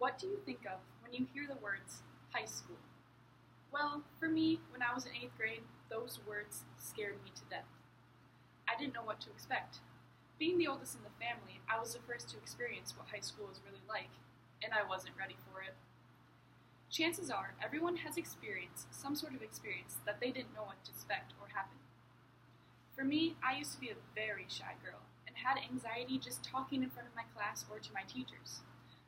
What do you think of when you hear the words high school? Well, for me, when I was in 8th grade, those words scared me to death. I didn't know what to expect. Being the oldest in the family, I was the first to experience what high school was really like, and I wasn't ready for it. Chances are, everyone has experienced some sort of experience that they didn't know what to expect or happen. For me, I used to be a very shy girl and had anxiety just talking in front of my class or to my teachers.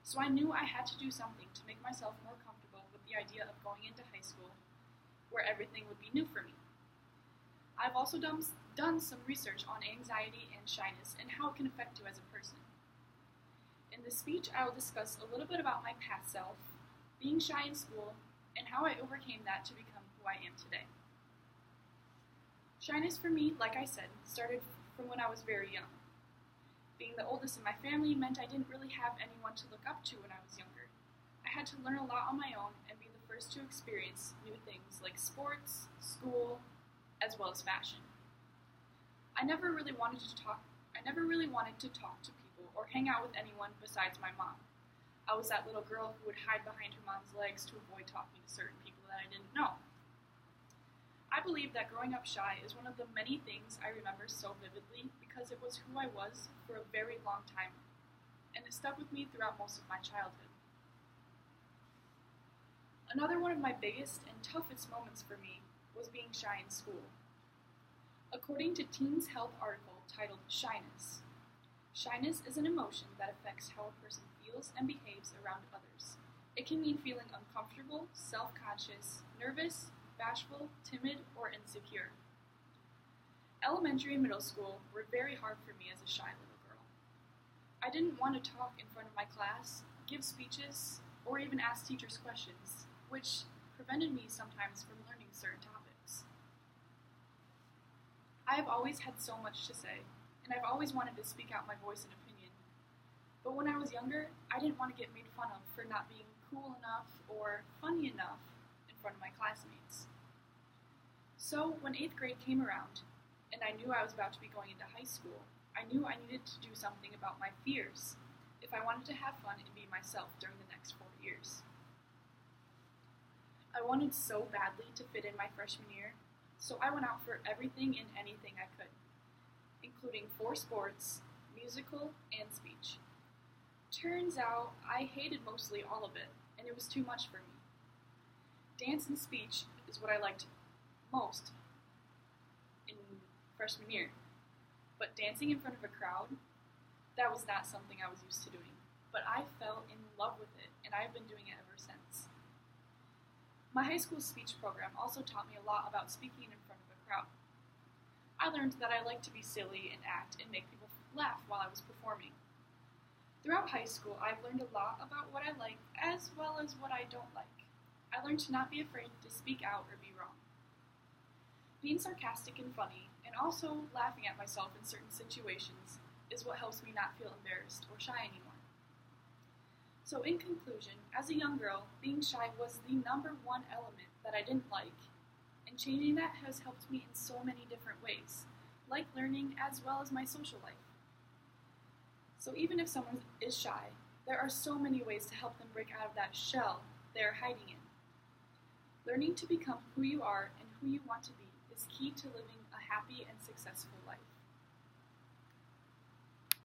So I knew I had to do something to make myself more comfortable with the idea of going into high school, where everything would be new for me. I've also done some research on anxiety and shyness and how it can affect you as a person. In this speech, I will discuss a little bit about my past self, being shy in school, and how I overcame that to become who I am today. Shyness for me, like I said, started from when I was very young. Being the oldest in my family meant I didn't really have anyone to look up to when I was younger. I had to learn a lot on my own and be the first to experience new things like sports, school, as well as fashion. I never really wanted to talk to people or hang out with anyone besides my mom. I was that little girl who would hide behind her mom's legs to avoid talking to certain people that I didn't know. I believe that growing up shy is one of the many things I remember so vividly because it was who I was for a very long time, and it stuck with me throughout most of my childhood. Another one of my biggest and toughest moments for me was being shy in school. According to Teens Health article titled Shyness, shyness is an emotion that affects how a person feels and behaves around others. It can mean feeling uncomfortable, self-conscious, nervous, bashful, timid, or insecure. Elementary and middle school were very hard for me as a shy little girl. I didn't want to talk in front of my class, give speeches, or even ask teachers questions, which prevented me sometimes from learning certain topics. I have always had so much to say, and I've always wanted to speak out my voice and opinion. But when I was younger, I didn't want to get made fun of for not being cool enough or funny enough in front of my classmates. So when 8th grade came around, and I knew I was about to be going into high school, I knew I needed to do something about my fears if I wanted to have fun and be myself during the next 4 years. I wanted so badly to fit in my freshman year, so I went out for everything and anything I could, including 4 sports, musical, and speech. Turns out I hated mostly all of it, and it was too much for me. Dance and speech is what I liked most in freshman year, but dancing in front of a crowd, that was not something I was used to doing, but I fell in love with it, and I've been doing it ever since. My high school speech program also taught me a lot about speaking in front of a crowd. I learned that I like to be silly and act and make people laugh while I was performing. Throughout high school, I've learned a lot about what I like as well as what I don't like. I learned to not be afraid to speak out or be wrong. Being sarcastic and funny, and also laughing at myself in certain situations, is what helps me not feel embarrassed or shy anymore. So in conclusion, as a young girl, being shy was the #1 element that I didn't like, and changing that has helped me in so many different ways, like learning as well as my social life. So even if someone is shy, there are so many ways to help them break out of that shell they are hiding in. Learning to become who you are and who you want to be is key to living a happy and successful life.